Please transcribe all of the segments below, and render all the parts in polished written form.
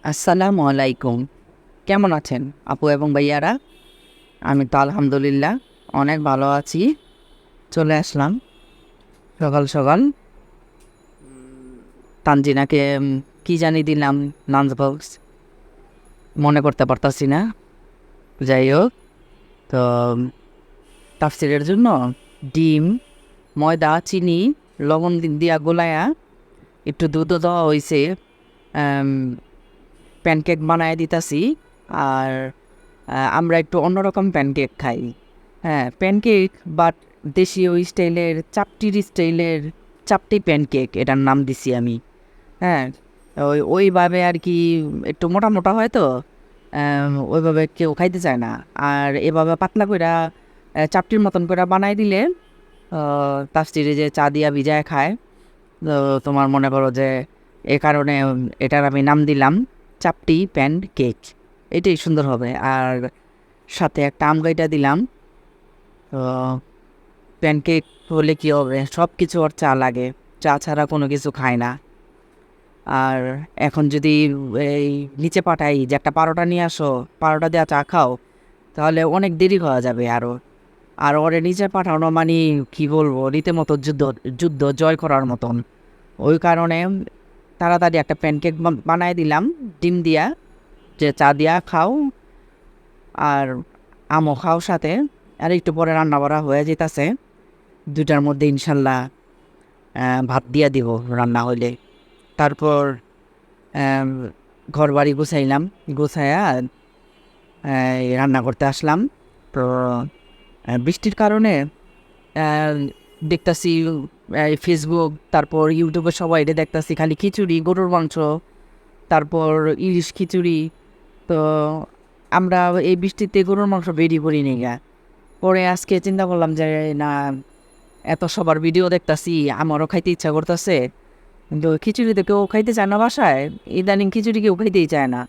আসসালামু আলাইকুম। কেমন আছেন আপু এবং ভাইয়ারা? আমি তো আলহামদুলিল্লাহ অনেক ভালো আছি। চলে আসলাম সকাল সকাল। তানজিনাকে কি জানি দিলাম লাঞ্চ বক্স, মনে করতে পারতাছি না। যাই হোক, তো তাফসিরের জন্য ডিম, ময়দা, চিনি, লবণ দিয়া গোলায়া একটু দুধও দেওয়া হয়েছে। প্যানকেক বানায় দিতাছি। আর আমরা একটু অন্যরকম প্যানকেক খাই। হ্যাঁ, প্যানকেক বাট দেশীয় স্টাইলের, চাপটির স্টাইলের চাপটি প্যানকেক এটার নাম দিছি আমি। হ্যাঁ, ওইভাবে আর কি একটু মোটা মোটা হয় তো, ওইভাবে কেউ খাইতে চায় না। আর এভাবে পাতলা কইরা চাপটির মতন করে বানাই দিলে তাফসিরে যে চা দিয়া ভিজায় খায়। তো তোমার মনে করো যে এ কারণে এটার আমি নাম দিলাম চাপটি প্যান কেক। এটাই সুন্দর হবে। আর সাথে একটা আম গাইটা দিলাম। তো প্যানকেক হলে কি হবে, সব কিছু ওর চা লাগে, চা ছাড়া কোনো কিছু খায় না। আর এখন যদি এই নিচে পাঠাই যে একটা পারোটা নিয়ে আসো, পারোটা দেওয়া চা খাও, তাহলে অনেক দেরি হয়ে যাবে আরও। আর ওরে নিচে পাঠানো মানে কি বলবো, রীতিমতো যুদ্ধ যুদ্ধ জয় করার মতন। ওই কারণে তাড়াতাড়ি একটা প্যানকেক বানায় দিলাম ডিম দিয়া, যে চা দিয়া খাও আর আমও খাও সাথে। আর একটু পরে রান্না করা হয়ে যেতেছে, দুটার মধ্যে ইনশাল্লাহ ভাত দিয়া দিব রান্না হইলে। তারপর ঘর বাড়ি গুছাইলাম, গুছাইয়া রান্না করতে আসলাম। তো বৃষ্টির কারণে দেখতাছি ফেসবুক, তারপর ইউটিউবে সবাই এটা দেখতাছি খালি খিচুড়ি, গরুর মাংস, তারপর ইলিশ খিচুড়ি। তো আমরা এই বৃষ্টিতে গরুর মাংস বেরি করি নি গা। পরে আজকে চিন্তা করলাম যে না, এত সবার ভিডিও দেখতাছি, আমারও খাইতে ইচ্ছা করতেছে, কিন্তু খিচুড়ি তো কেউ খাইতে চায় না বাসায়। ইদানিং খিচুড়ি কেউ খাইতেই চায় না।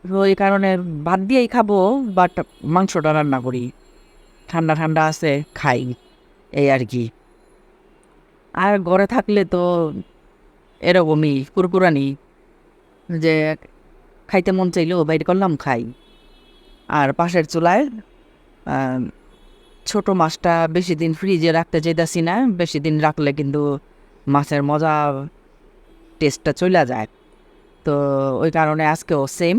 তো এই কারণে ভাত দিয়েই খাবো, বাট মাংসটা রান্না করি, ঠান্ডা ঠান্ডা আছে খাই, এই আর কি। আর ঘরে থাকলে তো এরকমই কুরকুরানি, যে খাইতে মন চাইলেও বাইরে করলাম খাই। আর পাশের চুলায় ছোট মাছটা বেশি দিন ফ্রিজে রাখতে চাইতাছি না, বেশি দিন রাখলে কিন্তু মাছের মজা, টেস্টটা চলে যায়। তো ওই কারণে আজকেও সেম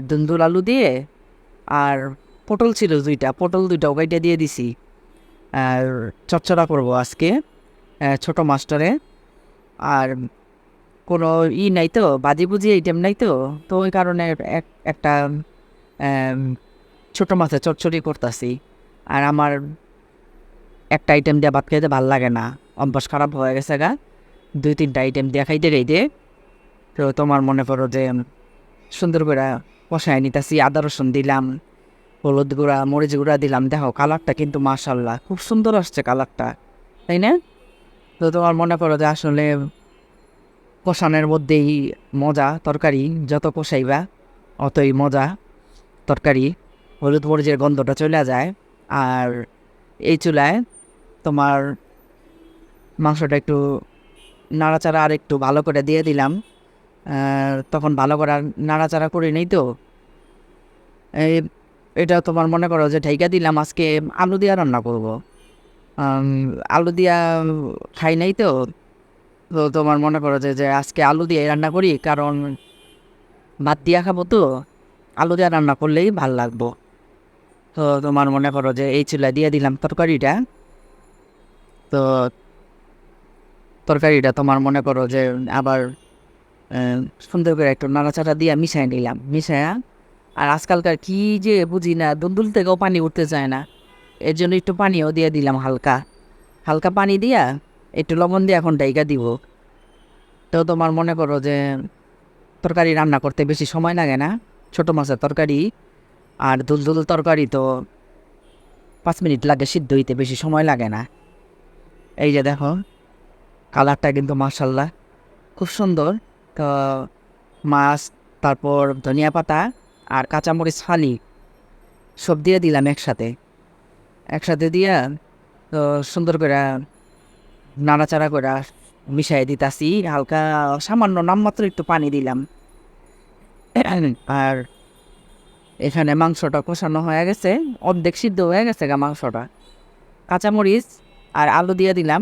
দুন্দুল আলু দিয়ে, আর পটল ছিল দুইটা, পটল দুইটাও কাইটা দিয়ে দিছি। আর চচ্চড়া করবো আজকে ছোট মাছটারে। আর কোনো নাই তো, বাজি বুজি আইটেম নাই তো, তো ওই কারণে একটা ছোটো মাছের চচ্চড়ি করতেছি। আর আমার একটা আইটেম দিয়ে ভাত খাইতে ভাল লাগে না, অভ্যাস খারাপ হয়ে গেছে গা, 2-3টা আইটেম দিয়ে খাইতে খাইতে। তো তোমার মনে করো যে সুন্দর করে কষায় নিতেছি, আদা রসুন দিলাম, হলুদ গুঁড়া, মরিচ গুঁড়া দিলাম। দেখো কালারটা কিন্তু মাশাল্লাহ খুব সুন্দর আসছে কালারটা, তাই না? তো তোমার মনে করো যে আসলে কষানোর মধ্যেই মজা, তরকারি যত কষাইবা অতই মজা তরকারি, হলুদ মরিচের গন্ধটা চলে যায়। আর এই চুলায় তোমার মাংসটা একটু নাড়াচাড়া আর একটু ভালো করে দিয়ে দিলাম। তখন ভালো করে নাড়াচাড়া করে নেই তো এই, এটা তোমার মনে করো যে ঢাইকা দিলাম। আজকে আলু দিয়া রান্না করব। আলু দিয়া খাই নাই তো, তো তোমার মনে করো যে আজকে আলু দিয়ে রান্না করি, কারণ ভাত দিয়া খাবো তো, আলু দিয়া রান্না করলেই ভাল লাগবো। তো তোমার মনে করো যে এই চুলা দিয়ে দিলাম তরকারিটা। তো তরকারিটা তোমার মনে করো যে আবার সুন্দর করে একটু নাড়াচাড়া দিয়ে মিশাই নিলাম, মিশায়া। আর আজকালকার কি যে বুঝি না, দুন্দুল থেকেও পানি উঠতে চায় না, এর জন্য একটু পানিও দিয়ে দিলাম, হালকা হালকা পানি দিয়া একটু লবণ দিয়ে এখন ডাইকা দিব। তো তোমার মনে করো যে তরকারি রান্না করতে বেশি সময় লাগে না, ছোট মাছের তরকারি। আর দুলদুল তরকারি তো 5 মিনিট লাগে সিদ্ধ হইতে, বেশি সময় লাগে না। এই যে দেখো কালারটা কিন্তু মাশাল্লাহ খুব সুন্দর। তো মাছ, তারপর ধনিয়া পাতা আর কাঁচামরিচ ফালি সব দিয়ে দিলাম একসাথে, একসাথে দিয়া তো সুন্দর করে নাড়াচাড়া করে মিশাই দিতাছি। হালকা সামান্য নামমাত্র একটু পানি দিলাম। আর এখানে মাংসটা কষানো হয়ে গেছে, অর্ধেক সিদ্ধ হয়ে গেছে গা মাংসটা। কাঁচামরিচ আর আলু দিয়ে দিলাম।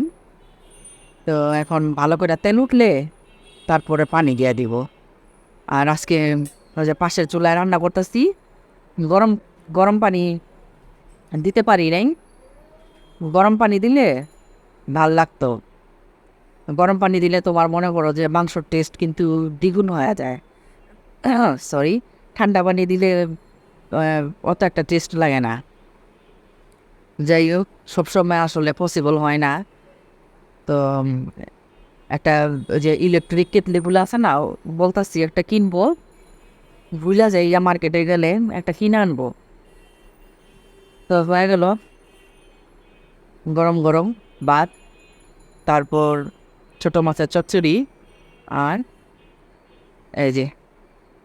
তো এখন ভালো করে তেল উঠলে তারপরে পানি দিয়ে দিব। আর আজকে ওই যে পাশের চুলায় রান্না করতেছি, গরম গরম পানি দিতে পারি নাই। গরম পানি দিলে ভাল লাগতো। গরম পানি দিলে তোমার মনে করো যে মাংসর টেস্ট কিন্তু দ্বিগুণ হয়ে যায়। সরি, ঠান্ডা পানি দিলে অত একটা টেস্ট লাগে না। যাই হোক, সবসময় আসলে পসিবল হয় না। তো একটা ওই যে ইলেকট্রিক কেটলিগুলো আছে না, বলতাছি একটা কিনবো, ভুলা যাই মার্কেটে গেলে একটা কিনে আনবো। তো হয়ে গেল গরম গরম ভাত, তারপর ছোটো মাছের চচ্চড়ি, আর এই যে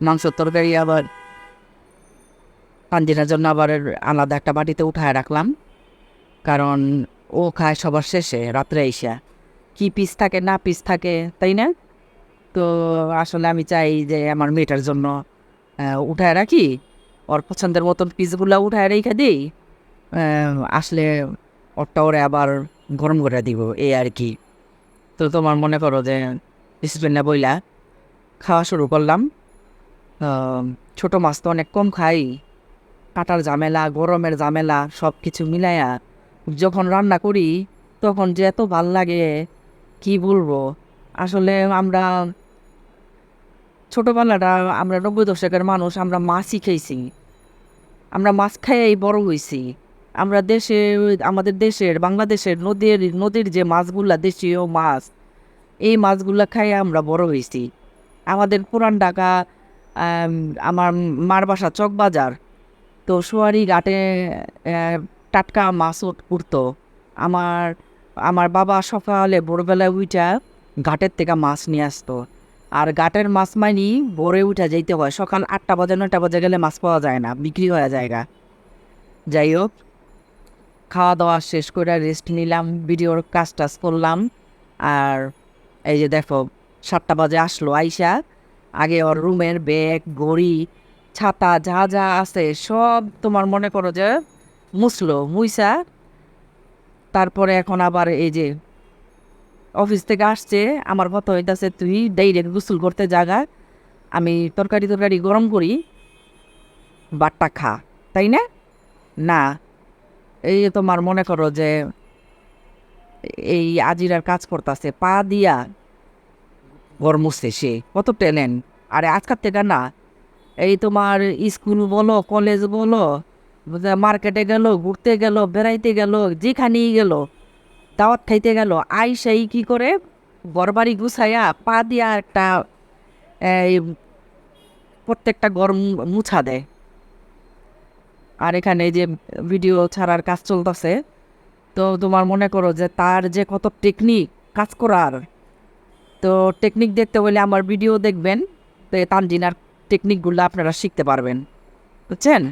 মাংসর তরকারি। আবার পান্দিনার জন্য আবার আলাদা একটা বাটিতে উঠায় রাখলাম, কারণ ও খায় সবার শেষে রাত্রে আইসা। কি পিস থাকে না পিস থাকে, তাই না? তো আসলে আমি চাই যে আমার মেয়েটার জন্য উঠায় রাখি, ওর পছন্দের মতন পিসগুলো উঠায় রেখে দিই। আসলে ওরে আবার গরম করে দিব, এই আর কি। তো তোমার মনে করো যে ডিসিপ্লিন না বইলা খাওয়া শুরু করলাম। ছোটো মাছ তো অনেক কম খাই, কাটার ঝামেলা, গরমের ঝামেলা, সব কিছু মিলাইয়া যখন রান্না করি তখন যে এত ভাল লাগে কি বলবো। আসলে আমরা ছোটোবেলাটা, আমরা 90 দশকের মানুষ, আমরা মাছই খেয়েছি, আমরা মাছ খাইয়াই বড় হয়েছি। আমরা দেশে, আমাদের দেশের বাংলাদেশের নদীর যে মাছগুলা, দেশীয় মাছ, এই মাছগুলা খাইয়া আমরা বড় হয়েছি। আমাদের পুরান ঢাকা, আমার মার বাসা চকবাজার, তো সোয়ারি ঘাটে টাটকা মাছ উঠতো। আমার আমার বাবা সকালে ভোরবেলায় উঠা ঘাটের থেকে মাছ নিয়ে আসতো। আর ঘাটের মাছ মানি ভোরে উঠা যাইতে হয়, সকাল 8টা বাজে 9টা বাজে গেলে মাছ পাওয়া যায় না, বিক্রি হয়ে জায়গা। যাই হোক, খাওয়া দাওয়া শেষ করে রেস্ট নিলাম, ভিডিওর কাজ টাজ করলাম। আর এই যে দেখো 7টা বাজে আসলো আইসা, আগে ওর রুমের ব্যাগ, ঘড়ি, ছাতা যা যা আছে সব তোমার মনে করো যে মুছলো, মুইসা তারপরে এখন আবার এই যে অফিস থেকে আসছে, আমার কথা হইতাছে তুই ডাইরেক্ট গোসল করতে জাগা, আমি তরকারি গরম করি, বাটটা খা, তাই না? না, এই যে তোমার মনে করো যে এই আজিরার কাজ করতেছে পা দিয়া, ঘর মুছছে, সে কত ট্যালেন্ট। আরে আজকাল থেকে না, এই তোমার স্কুল বলো, কলেজ বলো, মার্কেটে গেল, ঘুরতে গেল, বেড়াইতে গেল, যেখানেই গেল, দাওয়াত খাইতে গেল, আইসাই কি করে ঘরবাড়ি গুছাইয়া পা দিয়া একটা এই প্রত্যেকটা ঘর মুছা দেয়। আর এখানে এই যে ভিডিও ছাড়ার কাজ চলতেছে, তো তোমার মনে করো যে তার যে কত টেকনিক কাজ করার। তো টেকনিক দেখতে হলে আমার ভিডিও দেখবেন, তো তানজিনার টেকনিকগুলো আপনারা শিখতে পারবেন, বুঝছেন?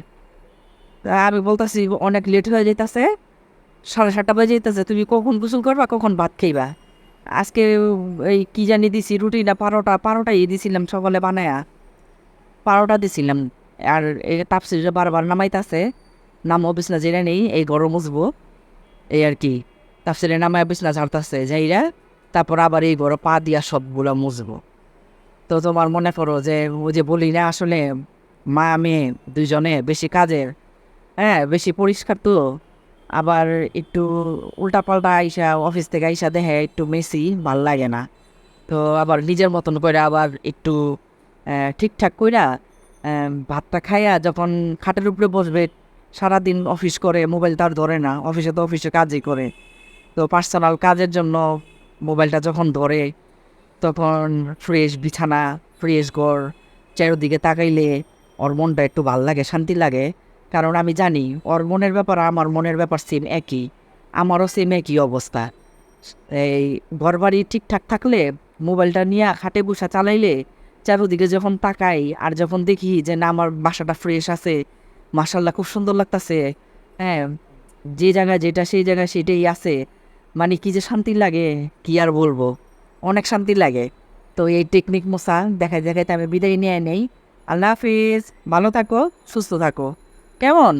আমি বলতেছি অনেক লেট হয়ে যাইতেছে, 7:30 বাজে যেতেছে, তুমি কখন গোসল করবা, কখন ভাত খাইবা? আজকে এই কি জানি দিছি, রুটি না পারোটাই দিছিলাম সকালে বানায়া, পারোটা দিছিলাম। আর এই তাপসিরে বারবার নামাইতেছে, নামও বিছনা জেনে নেই, এই গরম মুছবো, এই আর কি। তাপসিরে নামায় বিছনা ঝাড়তেছে যাইরা, তারপর আবার এই ঘরে পা দিয়া সবগুলো মুছবো। তো তোমার মনে করো যে ওই যে বলি না, আসলে মা মেয়ে দুইজনে বেশি কাজের, হ্যাঁ বেশি পরিষ্কার তো। আবার একটু উল্টাপাল্টা আইসা, অফিস থেকে আইসা দেখে একটু মেসি, ভাল লাগে না। তো আবার নিজের মতন করে আবার একটু ঠিকঠাক কইরা ভাতটা খাইয়া যখন খাটের উপরে বসবে, সারাদিন অফিস করে, মোবাইল তার ধরে না, অফিসে তো অফিসে কাজই করে। তো পার্সোনাল কাজের জন্য মোবাইলটা যখন ধরে, তখন ফ্রেশ বিছানা, ফ্রেশ ঘর, চারিদিকে তাকাইলে ওর মনটা একটু ভাল লাগে, শান্তি লাগে। কারণ আমি জানি ওর মনের ব্যাপার আমার মনের ব্যাপার সেম একই, আমারও সেম একই অবস্থা। এই ঘরবাড়ি ঠিকঠাক থাকলে, মোবাইলটা নিয়ে খাটে বসা চালাইলে, চারোদিকে যখন তাকাই আর যখন দেখি যে না আমার বাসাটা ফ্রেশ আছে, মাশাল্লাহ খুব সুন্দর লাগতাছে, হ্যাঁ যে জায়গায় যেটা সেই জায়গায় সেটাই আছে, মানে কি যে শান্তি লাগে, কি আর বলবো, অনেক শান্তি লাগে। তো এই টেকনিক মোছা দেখাইতে আমি বিদায় নিয়ে নেই। আল্লাহ হাফিজ, ভালো থাকো, সুস্থ থাকো, কেমন?